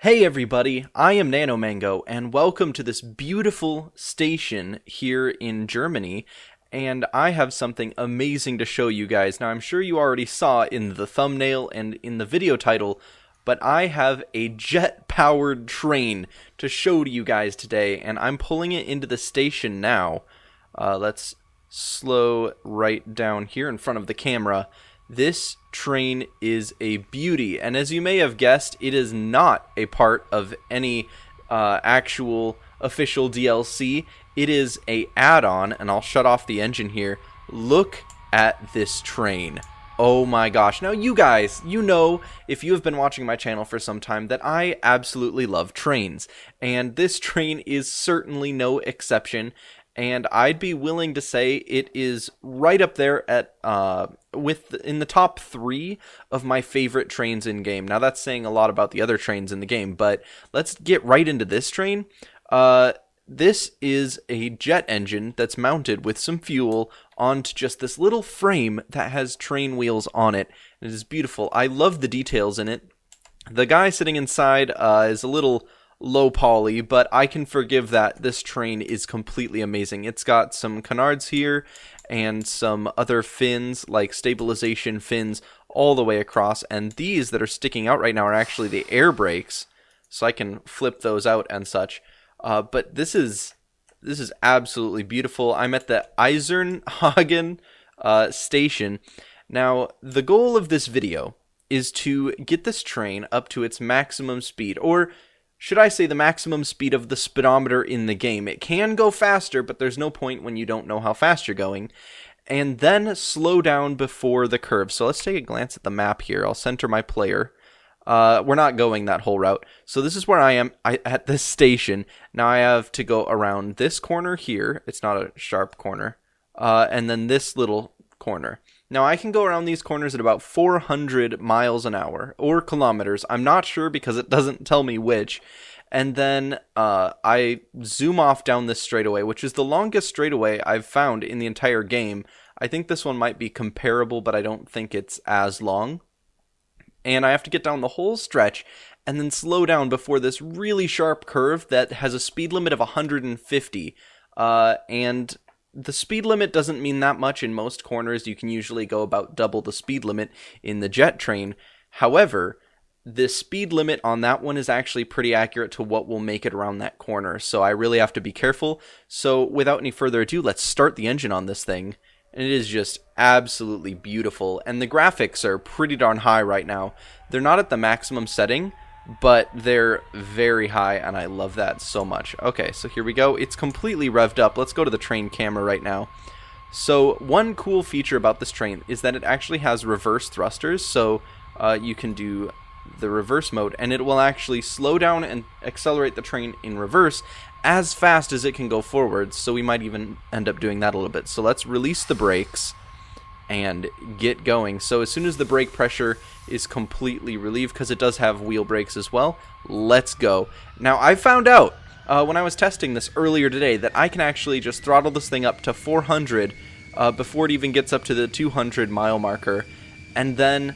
Hey everybody, I am Nanomango, and welcome to this beautiful station here in Germany, and I have something amazing to show you guys. Now, I'm sure you already saw in the thumbnail and in the video title, but I have a jet-powered train to show to you guys today, and I'm pulling it into the station now. Let's slow right down here in front of the camera. This train is a beauty, and as you may have guessed, it is not a part of any actual official DLC. It is a add-on, and I'll shut off the engine here. Look at this train. Oh my gosh. Now you guys, you know, if you have been watching my channel for some time, that I absolutely love trains, and this train is certainly no exception. And I'd be willing to say it is right up there at in the top 3 of my favorite trains in game. Now that's saying a lot about the other trains in the game, but let's get right into this train. This is a jet engine that's mounted with some fuel onto just this little frame that has train wheels on it. It is beautiful. I love the details in it. The guy sitting inside is a little low poly, but I can forgive that. This train is completely amazing. It's got some canards here and some other fins, like stabilization fins, all the way across, and these that are sticking out right now are actually the air brakes, so I can flip those out and such. But this is absolutely beautiful. I'm at the Eisenhagen station. Now, the goal of this video is to get this train up to its maximum speed, or should I say the maximum speed of the speedometer in the game. It can go faster, but there's no point when you don't know how fast you're going. And then slow down before the curve. So let's take a glance at the map here. I'll center my player. We're not going that whole route. So this is where I am at this station. Now I have to go around this corner here. It's not a sharp corner. And then this little corner. Now, I can go around these corners at about 400 miles an hour, or kilometers. I'm not sure because it doesn't tell me which. And then I zoom off down this straightaway, which is the longest straightaway I've found in the entire game. I think this one might be comparable, but I don't think it's as long. And I have to get down the whole stretch and then slow down before this really sharp curve that has a speed limit of 150. And the speed limit doesn't mean that much in most corners. You can usually go about double the speed limit in the jet train. However, the speed limit on that one is actually pretty accurate to what will make it around that corner. So I really have to be careful. So without any further ado, let's start the engine on this thing. And it is just absolutely beautiful. And the graphics are pretty darn high right now. They're not at the maximum setting, but they're very high, and I love that so much. Okay, so here we go. It's completely revved up. Let's go to the train camera right now. So one cool feature about this train is that it actually has reverse thrusters, so you can do the reverse mode, and it will actually slow down and accelerate the train in reverse as fast as it can go forward, so we might even end up doing that a little bit. So let's release the brakes and get going. So as soon as the brake pressure is completely relieved, because it does have wheel brakes as well, let's go. Now, I found out when I was testing this earlier today that I can actually just throttle this thing up to 400 before it even gets up to the 200 mile marker, and then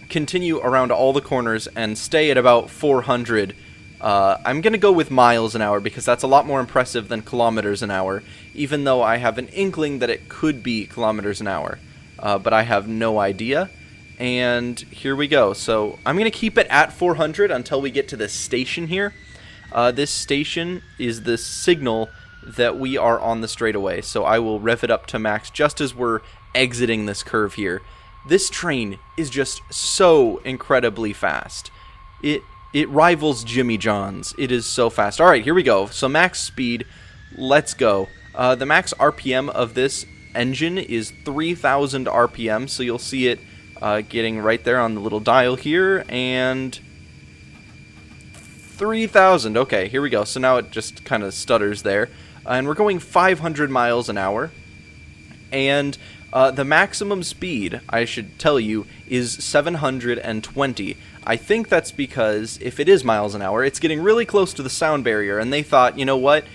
continue around all the corners and stay at about 400. I'm going to go with miles an hour because that's a lot more impressive than kilometers an hour, even though I have an inkling that it could be kilometers an hour. But I have no idea. And here we go. So I'm going to keep it at 400 until we get to this station here. This station is the signal that we are on the straightaway. So I will rev it up to max just as we're exiting this curve here. This train is just so incredibly fast. It rivals Jimmy John's. It is so fast. All right, here we go. So max speed. Let's go. The max RPM of this engine is 3,000 RPM, so you'll see it getting right there on the little dial here, and 3,000. Okay, here we go. So now it just kind of stutters there, and we're going 500 miles an hour, and the maximum speed, I should tell you, is 720. I think that's because if it is miles an hour, it's getting really close to the sound barrier, and they thought, you know what,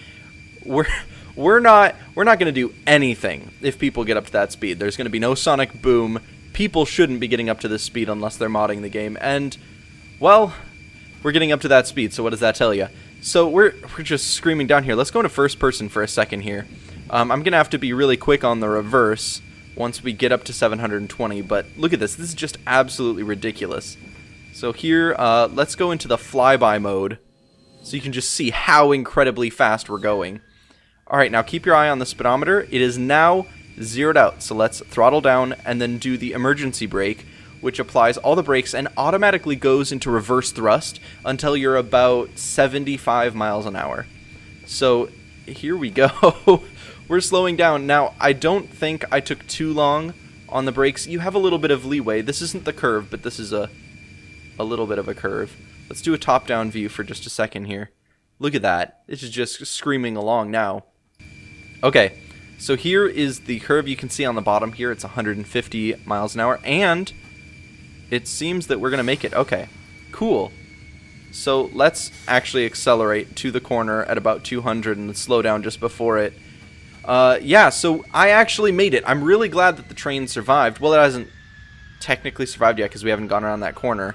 we're not going to do anything if people get up to that speed. There's going to be no sonic boom. People shouldn't be getting up to this speed unless they're modding the game. And, well, we're getting up to that speed, so what does that tell you? So we're just screaming down here. Let's go into first person for a second here. I'm going to have to be really quick on the reverse once we get up to 720, but look at this. This is just absolutely ridiculous. So here, let's go into the flyby mode so you can just see how incredibly fast we're going. Alright, now keep your eye on the speedometer. It is now zeroed out, so let's throttle down and then do the emergency brake, which applies all the brakes and automatically goes into reverse thrust until you're about 75 miles an hour. So here we go. We're slowing down. Now, I don't think I took too long on the brakes. You have a little bit of leeway. This isn't the curve, but this is a little bit of a curve. Let's do a top-down view for just a second here. Look at that. This is just screaming along now. Okay, so here is the curve you can see on the bottom here. It's 150 miles an hour, and it seems that we're going to make it. Okay, cool. So let's actually accelerate to the corner at about 200 and slow down just before it. Yeah, so I actually made it. I'm really glad that the train survived. Well, it hasn't technically survived yet because we haven't gone around that corner.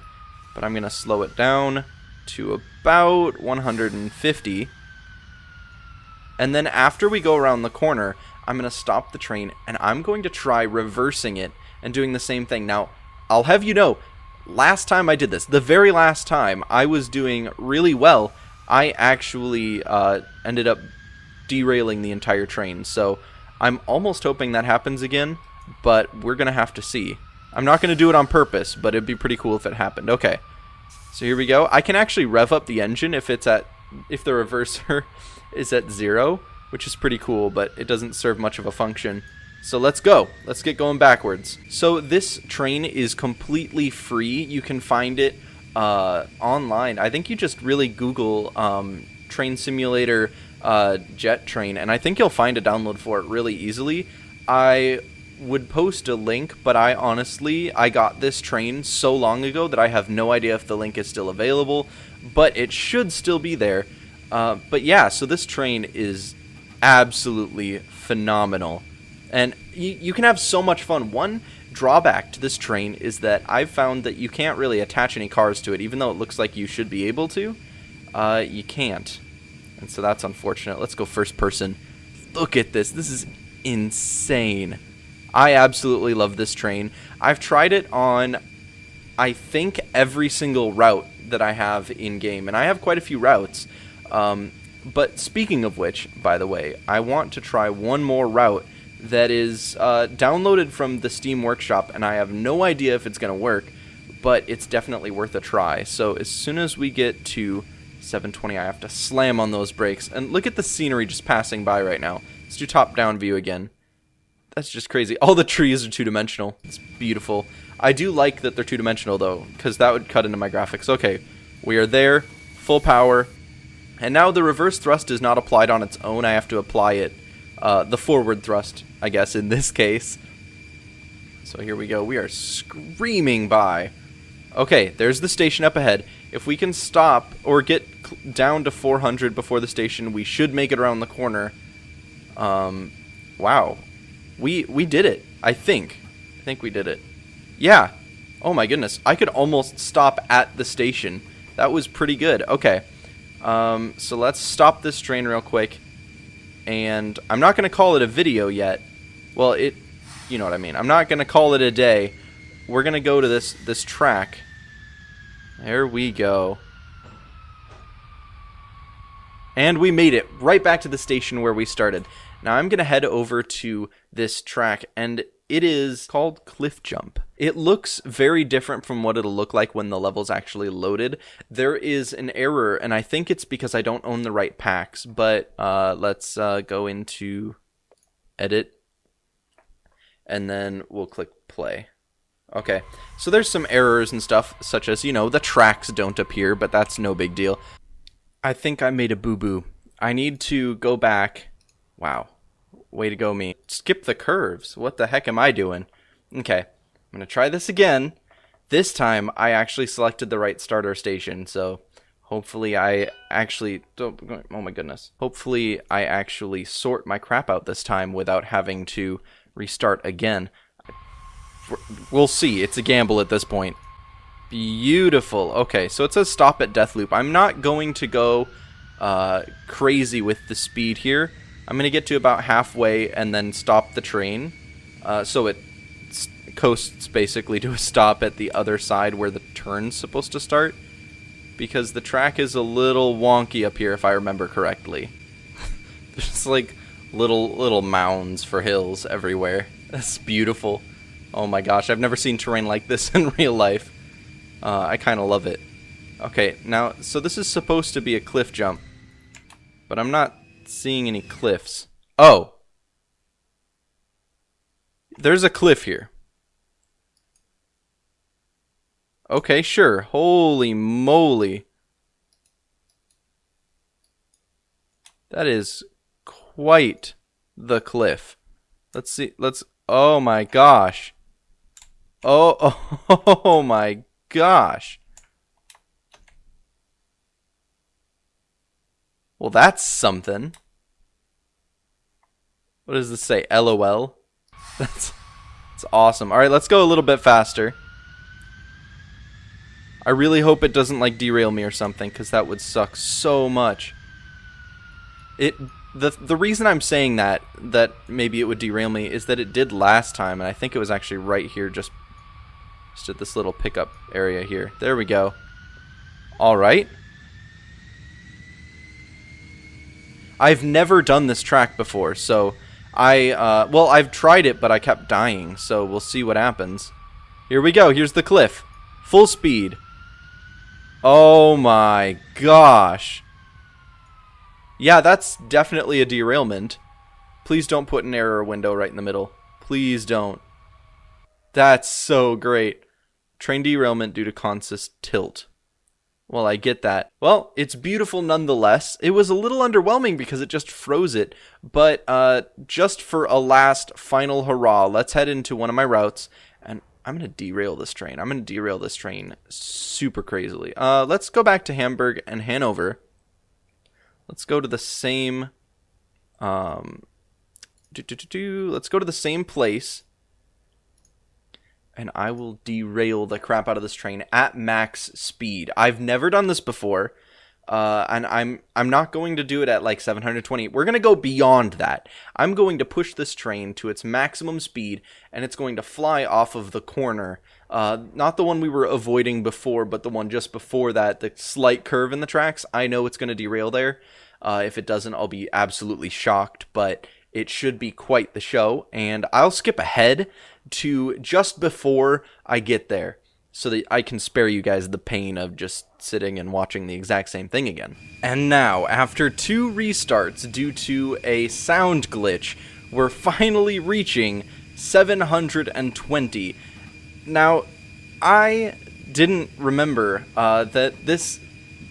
But I'm going to slow it down to about 150. And then after we go around the corner, I'm going to stop the train and I'm going to try reversing it and doing the same thing. Now, I'll have you know, last time I did this, the very last time, I was doing really well. I actually ended up derailing the entire train. So I'm almost hoping that happens again, but we're going to have to see. I'm not going to do it on purpose, but it'd be pretty cool if it happened. Okay, so here we go. I can actually rev up the engine if the reverser is at 0, which is pretty cool, but it doesn't serve much of a function. So let's go. Let's get going backwards. So this train is completely free. You can find it online. I think you just really Google train simulator jet train, and I think you'll find a download for it really easily. I would post a link, but I got this train so long ago that I have no idea if the link is still available, but it should still be there. But yeah, so this train is absolutely phenomenal, and you can have so much fun. One drawback to this train is that I've found that you can't really attach any cars to it, even though it looks like you should be able to. You can't, and so that's unfortunate. Let's go first person. Look at this. This is insane. I absolutely love this train. I've tried it on, I think, every single route that I have in-game, and I have quite a few routes. But speaking of which, by the way, I want to try one more route that is downloaded from the Steam Workshop, and I have no idea if it's going to work, but it's definitely worth a try. So as soon as we get to 720, I have to slam on those brakes. And look at the scenery just passing by right now. Let's do top-down view again. That's just crazy. All the trees are two-dimensional. It's beautiful. I do like that they're two-dimensional, though, because that would cut into my graphics. Okay, we are there, full power. And now the reverse thrust is not applied on its own. I have to apply it, the forward thrust, I guess, in this case. So here we go. We are screaming by. Okay, there's the station up ahead. If we can stop or get down to 400 before the station, we should make it around the corner. Wow. We did it, I think. I think we did it. Yeah. Oh my goodness. I could almost stop at the station. That was pretty good. Okay. So let's stop this train real quick. And I'm not going to call it a video yet. Well, you know what I mean. I'm not going to call it a day. We're going to go to this track. There we go. And we made it right back to the station where we started. Now I'm going to head over to this track, and it is called Cliff Jump. It looks very different from what it'll look like when the level's actually loaded. There is an error, and I think it's because I don't own the right packs, but let's go into Edit, and then we'll click Play. Okay, so there's some errors and stuff, such as, you know, the tracks don't appear, but that's no big deal. I think I made a boo-boo. I need to go back. Wow. Way to go, me. Skip the curves. What the heck am I doing? Okay. I'm going to try this again. This time, I actually selected the right starter station, so hopefully I actually... Oh my goodness. Hopefully I actually sort my crap out this time without having to restart again. We'll see. It's a gamble at this point. Beautiful. Okay, so it says stop at death loop. I'm not going to go crazy with the speed here. I'm going to get to about halfway and then stop the train. So it coasts basically to a stop at the other side where the turn's supposed to start. Because the track is a little wonky up here, if I remember correctly. There's like little mounds for hills everywhere. That's beautiful. Oh my gosh, I've never seen terrain like this in real life. I kind of love it. Okay, now, so this is supposed to be a cliff jump. But I'm not seeing any cliffs. Oh! There's a cliff here. Okay, sure. Holy moly. That is quite the cliff. Let's see. Oh my gosh. Oh my gosh. Well, that's something. What does this say? LOL? That's awesome. Alright, let's go a little bit faster. I really hope it doesn't like derail me or something, because that would suck so much. The reason I'm saying that maybe it would derail me is that it did last time, and I think it was actually right here, just at this little pickup area here. There we go. Alright. I've never done this track before, so well, I've tried it, but I kept dying, so we'll see what happens. Here we go. Here's the cliff. Full speed. Oh my gosh. Yeah, that's definitely a derailment. Please don't put an error window right in the middle. Please don't. That's so great. Train derailment due to consist tilt. Well, I get that. Well, it's beautiful nonetheless. It was a little underwhelming because it just froze it. But just for a last final hurrah, let's head into one of my routes. And I'm going to derail this train. I'm going to derail this train super crazily. Let's go back to Hamburg and Hanover. Let's go to the same... Let's go to the same place. And I will derail the crap out of this train at max speed. I've never done this before. And I'm not going to do it at like 720. We're going to go beyond that. I'm going to push this train to its maximum speed, and it's going to fly off of the corner. Not the one we were avoiding before, but the one just before that, the slight curve in the tracks. I know it's going to derail there. If it doesn't, I'll be absolutely shocked, but it should be quite the show. And I'll skip ahead to just before I get there, so that I can spare you guys the pain of just sitting and watching the exact same thing again. And now, after 2 restarts due to a sound glitch, we're finally reaching 720. Now, I didn't remember that this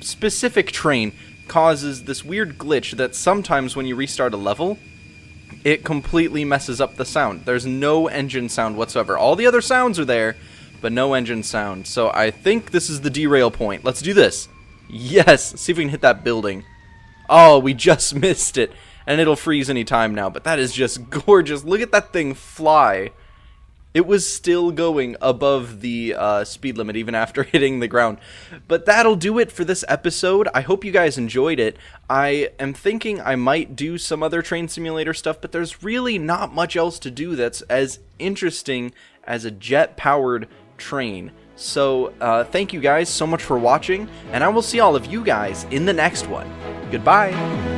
specific train causes this weird glitch that sometimes when you restart a level, it completely messes up the sound. There's no engine sound whatsoever. All the other sounds are there, but no engine sound. So I think this is the derail point. Let's do this. Yes! See if we can hit that building. Oh, we just missed it. And it'll freeze any time now, but that is just gorgeous. Look at that thing fly. It was still going above the speed limit even after hitting the ground. But that'll do it for this episode. I hope you guys enjoyed it. I am thinking I might do some other train simulator stuff, but there's really not much else to do that's as interesting as a jet-powered train. So thank you guys so much for watching, and I will see all of you guys in the next one. Goodbye.